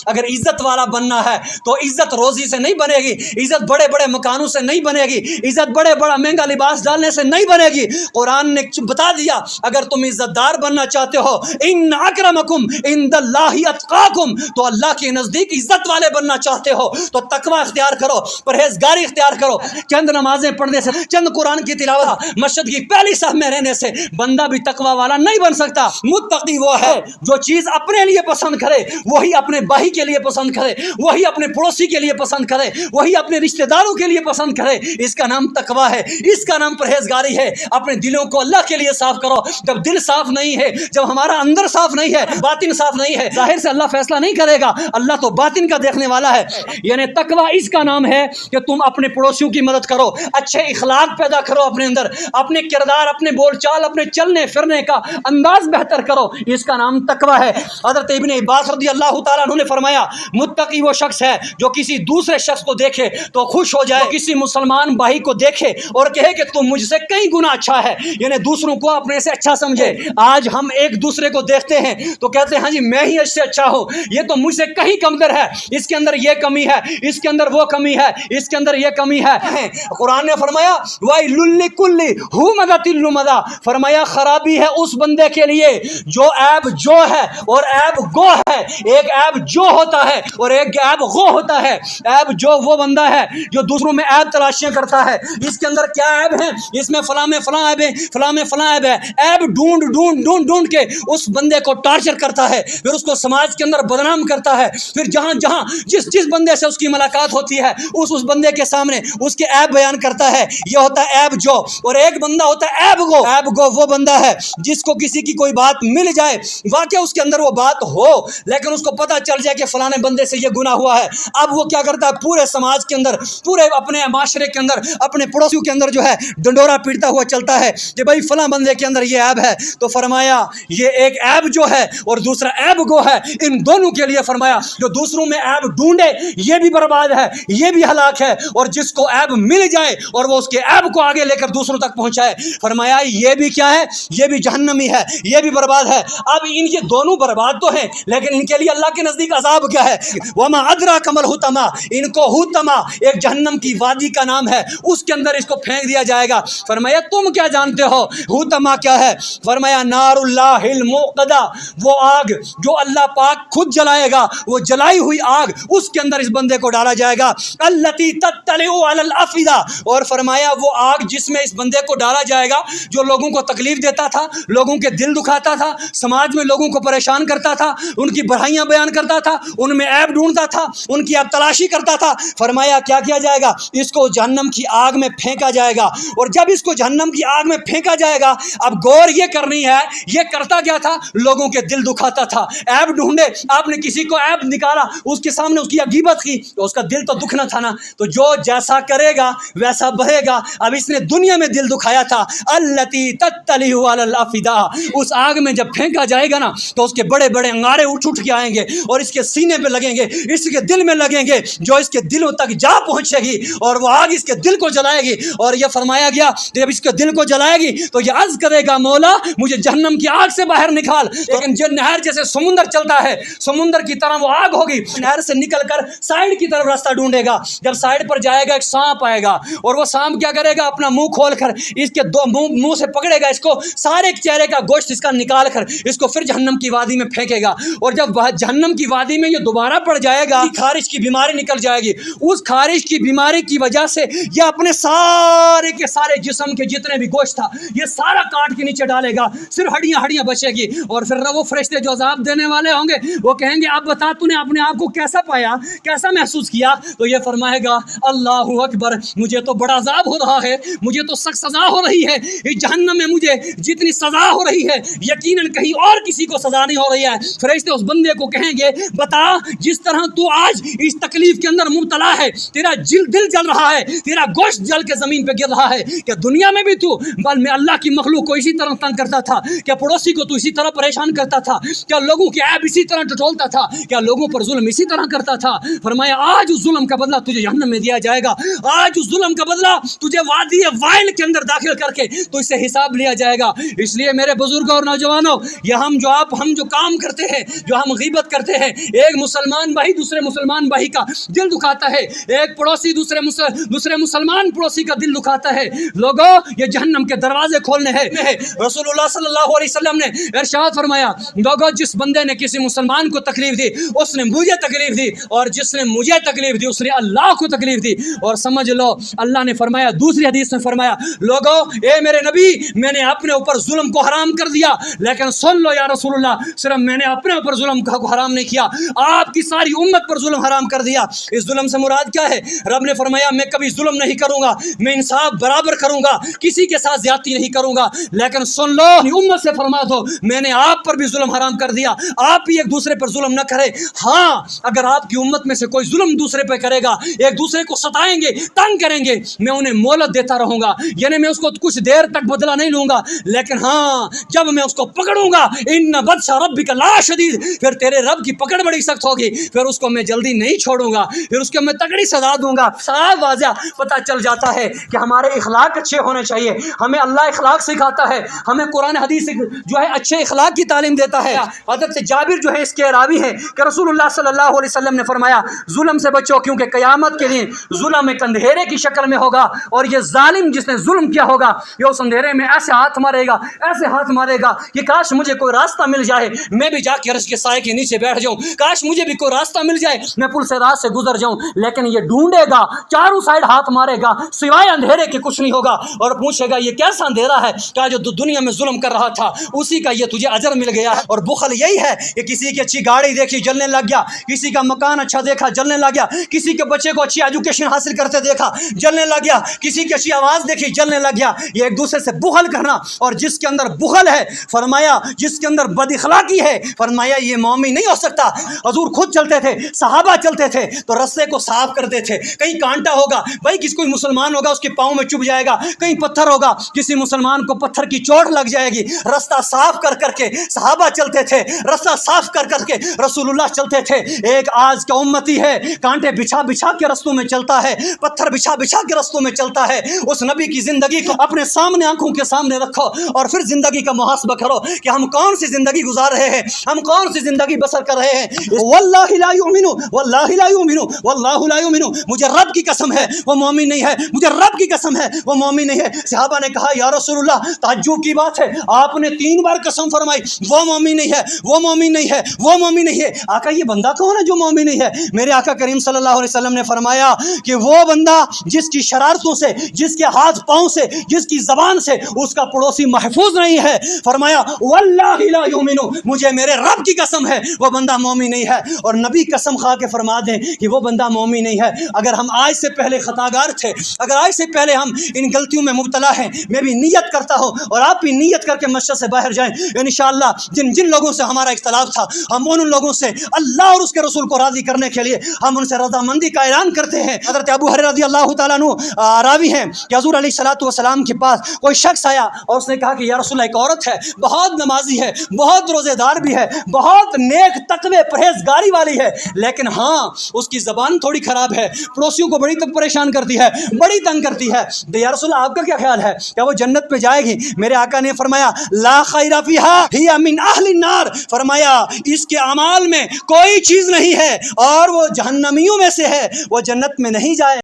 اگر عزت والا بننا ہے تو عزت روزی سے نہیں بنے گی، عزت بڑے بڑے مکانوں سے نہیں بنے گی، عزت بڑے بڑا مہنگا لباس ڈالنے سے نہیں بنے گی۔ قرآن نے بتا دیا اگر تم عزت دار بننا چاہتے ہو، ان اکرمکم عند اللہ اتقاکم، تو اللہ کے نزدیک عزت والے بننا چاہتے ہو تو تقوی اختیار کرو، پرہیزگاری اختیار کرو۔ چند نمازیں پڑھنے سے، چند قرآن کی تلاوت، مسجد کی پہلی صف میں رہنے سے بندہ بھی تقوی والا نہیں بن سکتا۔ متقی وہ ہے جو چیز اپنے لیے پسند کرے وہی اپنے بھائی کے لیے پسند کرے، وہی اپنے پڑوسی کے لیے پسند کرے، وہی اپنے رشتہ داروں کے لیے پسند کرے۔ اس کا نام تقوی ہے، اس کا نام پرہیزگاری ہے۔ اپنے دلوں کو اللہ کے لیے صاف کرو۔ جب دل صاف نہیں ہے، جب ہمارا اندر صاف نہیں ہے، باطن صاف نہیں ہے، ظاہر سے اللہ فیصلہ نہیں کرے گا، اللہ تو باطن کا دیکھنے والا ہے۔ یعنی تقوی اس کا نام ہے کہ تم اپنے پڑوسیوں کی مدد کرو، اچھے اخلاق پیدا کرو اپنے اندر، اپنے کردار، اپنے بول چال، اپنے چلنے پھرنے کا انداز بہتر کرو، اس کا نام تقوی ہے۔ حضرت ابن عباس رضی اللہ تعالیٰ عنہ نے فرمایا متقی وہ شخص ہے جو کسی دوسرے شخص کو دیکھے تو خوش ہو جائے، کسی مسلمان بھائی کو دیکھے اور کہے کہ تم مجھ سے کئی گنا اچھا ہے، یعنی دوسروں کو اپنے سے اچھا سمجھے۔ آج ہم ایک دوسرے کو دیکھتے ہیں تو کہتے ہیں ہاں جی میں ہی اس سے اچھا ہوں، یہ تو مجھ سے کہیں کمتر ہے، اس کے اندر یہ کمی ہے، اس کے اندر وہ کمی ہے، اس کے اندر یہ کمی ہے۔ قرآن نے فرمایا وَيْلٌ لِّكُلِّ هُمَزَةٍ لُّمَزَةٍ، فرمایا خرابی ہے اس بندے کے لیے جو عیب جو ہے اور عیب گو ہے۔ ایک عیب جو ہوتا ہے اور ایک عیب غو ہوتا ہے۔ عیب جو وہ بندہ ہے جو دوسروں میں عیب تلاشیاں کرتا ہے، اس کے اندر کیا عیب ہے، اس میں فلاں میں فلاں عیب ہے، فلاں میں فلاں عیب ہے، عیب ڈھونڈ ڈھونڈ ڈھونڈ ڈھونڈ کے اس بندے کو ٹارچر کرتا ہے، پھر اس کو سماج کے اندر بدنام کرتا ہے، پھر جہاں جہاں جس بندے سے اس کی ملاقات ہوتی ہے اس بندے کے سامنے اس کے عیب بیان کرتا ہے۔ یہ ہوتا ہے عیب جو۔ اور ایک بندہ ہوتا ہے عیب گو۔ عیب گو وہ بندہ ہے جس کو کسی کی کوئی بات مل جائے، واقعہ اس کے اندر وہ بات ہو لیکن اس کو پتہ چل جائے کہ فلاں بندے سے یہ گناہ ہوا ہے، اب وہ کیا کرتا ہے پورے سماج کے اندر، پورے اپنے معاشرے کے اندر، اپنے پڑوسیوں کے اندر جو ہے ڈنڈورا پیٹتا ہوا چلتا ہے کہ بھائی فلاں بندے کے اندر یہ عیب ہے۔ تو فرمایا یہ ایک عیب جو ہے اور دوسرا عیب گو ہے، ان دونوں کے لیے فرمایا جو دوسروں میں عیب ڈھونڈے یہ بھی برباد ہے، یہ بھی ہلاک ہے، اور جس کو عیب مل جائے اور وہ اس کے عیب کو آگے لے کر دوسروں تک پہنچائے، فرمایا یہ بھی کیا ہے، یہ بھی جہنمی ہے، یہ بھی برباد ہے۔ اب یہ دونوں برباد تو ہیں لیکن ان کے لیے اللہ کے نزدیک عذاب کیا ہے؟ وَمَا أَدْرَاكَ مَا الْحُطَمَةُ، ان کو حطمہ ایک جہنم کی وادی کا نام ہے، اس کے اندر اس کو پھینک دیا جائے گا۔ فرمایا تم کیا جانتے ہو حطمہ کیا ہے؟ فرمایا نار اللہ الموقدہ، وہ آگ جو اللہ پاک خود جلائے گا، وہ جلائی ہوئی آگ، اس کے اندر اس بندے کو ڈالا جائے گا۔ التی تطلع علی الافئدہ، اور فرمایا وہ آگ جس میں اس بندے کو ڈالا جائے گا جو لوگوں کو تکلیف دیتا تھا، لوگوں کے دل دکھاتا تھا، سماج میں لوگوں کو پریشان کرتا تھا، ان کی برائیاں بیان کرتا تھا، ان میں عیب ڈھونڈتا تھا، ان کی عیب تلاشی کرتا تھا۔ فرمایا کیا کیا جائے گا؟ اس کو جہنم کی آگ میں پھینکا جائے گا، اور جب اس کو جہنم کی آگ میں پھینکا جائے گا، اب غور یہ کرنی ہے یہ کرتا کیا تھا، لوگوں کے دل دکھاتا تھا، عیب ڈھونڈے، آپ نے کسی کو عیب نکالا، اس کے سامنے اس کی غیبت کی تو اس کا دل تو دکھنا تھا نا، تو جو جیسا کرے گا ویسا بڑھے گا۔ اب اس نے دنیا میں دل دکھایا تھا، التی تطلع علی الافئدہ، اس آگ میں جب پھینکا جائے گا نا تو اس کے بڑے بڑے انگارے اٹھ کے آئیں گے اور اس کے سینے پہ لگیں گے، اس کے دل میں لگیں گے، جو اس کے دلوں تک جا پہنچے گی اور وہ آگ اس کے دل کو جلائے گی۔ اور یہ فرمایا گیا جب اس کے دل کو جلائے گی تو یہ عرض کرے گا مولا مجھے جہنم کی آگ سے باہر نکال، لیکن جو نہر جیسے سمندر چلتا ہے، سمندر کی طرح وہ آگ ہوگی، نہر سے نکل کر سائڈ کی طرف راستہ ڈھونڈے گا، جب سائڈ پر جائے گا ایک سانپ آئے گا اور وہ سانپ کیا کرے گا، اپنا منہ کھول کر اس کے دو منہ سے پکڑے گا، اس کو سارے چہرے کا گوشت اس کا نکال کر اس کو پھر جہنم کی وادی میں پھینکے گا، اور جب جہنم کی وادی میں یہ دوبارہ پڑ جائے گا خارش کی بیماری نکل جائے گی، اس خارش کی بیماری کی وجہ سے یہ اپنے سارے کے سارے جسم کے جتنے بھی گوشت تھا یہ سارا کاٹ کے نیچے ڈالے گا، صرف ہڈیاں بچے گی، اور پھر وہ فرشتے جو عذاب دینے والے ہوں گے وہ کہیں گے اب بتا تو نے اپنے آپ کو کیسا پایا، کیسا محسوس کیا؟ تو یہ فرمائے گا اللہ اکبر، مجھے تو بڑا عذاب ہو رہا ہے، مجھے تو سخت سزا ہو رہی ہے، اس جہنم میں مجھے جتنی سزا ہو رہی ہے یقیناً کہیں اور کسی کو سزا نہیں ہو رہی ہے۔ فرشتے اس بندے کو کہیں گے بتا جس طرح تو آج اس تکلیف کے اندر مبتلا ہے، تیرا دل جل رہا ہے، تیرا گوشت جل کے زمین پہ گر رہا ہے، کہ دنیا میں بھی تو بل میں اللہ کی مخلوق کو اسی طرح تنگ کرتا تھا، کیا پڑوسی کو تو اسی طرح پریشان کرتا تھا، کیا لوگوں کے عیب اسی طرح ٹٹولتا تھا، کیا لوگوں پر ظلم اسی طرح کرتا تھا؟ فرمایا آج اس ظلم کا بدلہ تجھے جہنم میں دیا جائے گا، آج اس ظلم کا بدلہ تجھے وادی وائل کے اندر داخل کر کے تو اس سے حساب لیا جائے گا۔ اس لیے میرے بزرگوں اور نوجوانوں یہ ہم جو کام کرتے ہیں، جو ہم غیبت کرتے ہیں، ایک مسلمان بھائی دوسرے مسلمان بھائی کا دل دکھاتا ہے، ایک پڑوسی دوسرے مسلمان پڑوسی کا دل دکھاتا ہے، لوگوں یہ جہنم کے دروازے کھولنے ہیں۔ رسول اللہ صلی اللہ علیہ وسلم نے ارشاد فرمایا، لوگوں جس بندے نے کسی مسلمان کو تکلیف دی اس نے مجھے تکلیف دی، اور جس نے مجھے تکلیف دی اس نے اللہ کو تکلیف دی۔ اور سمجھ لو اللہ نے فرمایا دوسری حدیث میں فرمایا، لوگوں اے میرے نبی میں نے اپنے اوپر ظلم کو حرام کر دیا، لیکن سن لو یا رسول اللہ صرف میں نے اپنے اوپر ظلم کو حرام نہیں کیا، آپ کی ساری امت پر ظلم حرام کر دیا۔ اس ظلم سے مراد کیا ہے؟ رب نے فرمایا میں کبھی ظلم نہیں کروں گا، میں انصاف برابر کروں گا، کسی کے ساتھ زیادتی نہیں کروں گا، لیکن سن لو امت سے فرما دو میں نے آپ پر بھی ظلم حرام کر دیا، آپ بھی ایک دوسرے پر ظلم نہ کرے۔ ہاں اگر آپ کی امت میں سے کوئی ظلم دوسرے پہ کرے گا، ایک دوسرے کو ستائیں گے، تنگ کریں گے، میں انہیں مہلت دیتا رہوں گا، یعنی میں اس کو کچھ دیر تک بدلہ نہیں لوں گا، لیکن ہاں جب میں اس کو پکڑوں گا ان بطش ربک لا شدید، پھر تیرے رب کی پکڑ بڑی سخت ہوگی، پھر اس کو میں جلدی نہیں چھوڑوں گا، پھر اس کو میں تگڑی سزا دوں گا۔ صاف واضح پتہ چل جاتا ہے کہ ہمارے اخلاق اچھے ہونے چاہیے، ہمیں اللہ اخلاق سکھاتا ہے، ہمیں قرآن حدیث جو ہے اچھے اخلاق کی تعلیم دیتا ہے۔ حضرت جابر جو ہے اس کے راوی ہیں کہ رسول اللہ صلی اللہ علیہ وسلم نے فرمایا ظلم سے بچو کیونکہ قیامت کے دن ظلم ایک اندھیرے کی شکل میں ہوگا، اور یہ ظالم جس نے ظلم کیا ہوگا یہ اس اندھیرے میں ایسے ہاتھ مارے گا، ایسے ہاتھ مارے گا کہ کاش مجھے کوئی راستہ مل جائے، میں بھی جا کے عرش کے سائے کے نیچے بیٹھ جاؤں، کاش مجھے بھی کوئی راستہ مل جائے، میں پل سے راست سے گزر جاؤں، لیکن یہ ڈھونڈے گا، چاروں سائڈ ہاتھ مارے گا، سوائے اندھیرے کے کچھ نہیں ہوگا، اور پوچھے گا یہ کیسا اندھیرا ہے کہ جو دنیا میں ظلم کر رہا تھا اسی کا یہ تجھے اجر مل گیا ہے۔ اور بخل یہی ہے کہ کسی کی اچھی گاڑی دیکھی جلنے لگ گیا، کسی کا مکان اچھا دیکھا جلنے لگ گیا، کسی کے بچے کو اچھی ایجوکیشن حاصل کرتے دیکھا جلنے لگ گیا، کسی کی اچھی آواز دیکھی جلنے لگ گیا۔ یہ ایک دوسرے سے بخل کرنا، اور جس کے اندر بخل ہے فرمایا جس کے اندر بد اخلاقی ہے فرمایا یہ مومن نہیں ہو سکتا۔ حضور خود چلتے تھے، صحابہ چلتے تھے تو رستے کو صاف کرتے تھے، کہیں کانٹا ہوگا بھائی کسی کوئی مسلمان ہوگا اس کے پاؤں میں چبھ جائے گا، کہیں پتھر ہوگا کسی مسلمان کو پتھر کی چوٹ لگ جائے گی، رستہ صاف کر کر کے صحابہ چلتے تھے، رستہ صاف کر کر کے رسول اللہ چلتے تھے۔ ایک آج کا امتی ہے کانٹے بچھا بچھا کے رستوں میں چلتا ہے، پتھر بچھا بچھا کے رستوں میں چلتا ہے۔ اس نبی کی زندگی کو اپنے سامنے آنکھوں کے سامنے رکھو اور پھر زندگی کا محاسبہ کرو کہ ہم کون سی زندگی گزار رہے ہیں، ہم کون سی زندگی بسر کر رہے ہیں۔ واللہ لا یؤمن واللہ لا یؤمن واللہ لا یؤمن، مجھے رب کی قسم ہے وہ مومن نہیں ہے، مجھے رب کی قسم ہے وہ مومن نہیں ہے۔ صحابہ نے کہا یا رسول اللہ تعجب کی بات ہے، آپ نے 3 بار قسم فرمائی وہ مومن نہیں ہے، وہ مومن نہیں ہے، وہ مومن نہیں ہے۔ آقا یہ بندہ کون ہے جو مومن نہیں ہے؟ میرے آقا کریم صلی اللہ علیہ وسلم نے فرمایا کہ وہ بندہ جس کی شرارتوں سے، جس کے ہاتھ پاؤں سے، جس کی زبان سے اس کا پڑوسی محفوظ نہیں ہے، فرمایا واللہ لا یؤمن، مجھے میرے رب کی قسم ہے وہ بندہ مومن نہیں ہے۔ اور نبی قسم کھا کے فرما دیں کہ وہ بندہ مومن نہیں ہے۔ اگر ہم آج سے پہلے خطاگار تھے، اگر آج سے پہلے ہم ان غلطیوں میں مبتلا ہیں، میں بھی نیت کرتا ہوں اور آپ بھی نیت کر کے مسجد سے باہر جائیں، انشاءاللہ جن لوگوں سے ہمارا اختلاف تھا ہم ان لوگوں سے اللہ اور اس کے رسول کو راضی کرنے کے لیے ہم ان سے رضامندی کا اعلان کرتے ہیں۔ حضرت ابو ہریرہ رضی اللہ تعالیٰ عنہ راوی ہیں کہ حضور علیہ الصلوۃ والسلام کے پاس کوئی شخص آیا اور اس نے کہا کہ یا رسول اللہ ایک عورت ہے، بہت نمازی ہے، بہت روزے دار بھی ہے، بہت نیک تقوی پرہیزگاری والی ہے، لیکن ہاں اس کی زبان تھوڑی خراب ہے، پڑوسیوں کو بڑی پریشان کرتی ہے، بڑی تنگ کرتی ہے۔ تو یا رسول اللہ آپ کا کیا خیال ہے، کیا وہ جنت پہ جائے گی؟ میرے آقا نے فرمایا لا خیر فیہا ہی من اہل النار، فرمایا اس کے اعمال میں کوئی چیز نہیں ہے اور وہ جہنمیوں میں سے ہے، وہ جنت میں نہیں جائے۔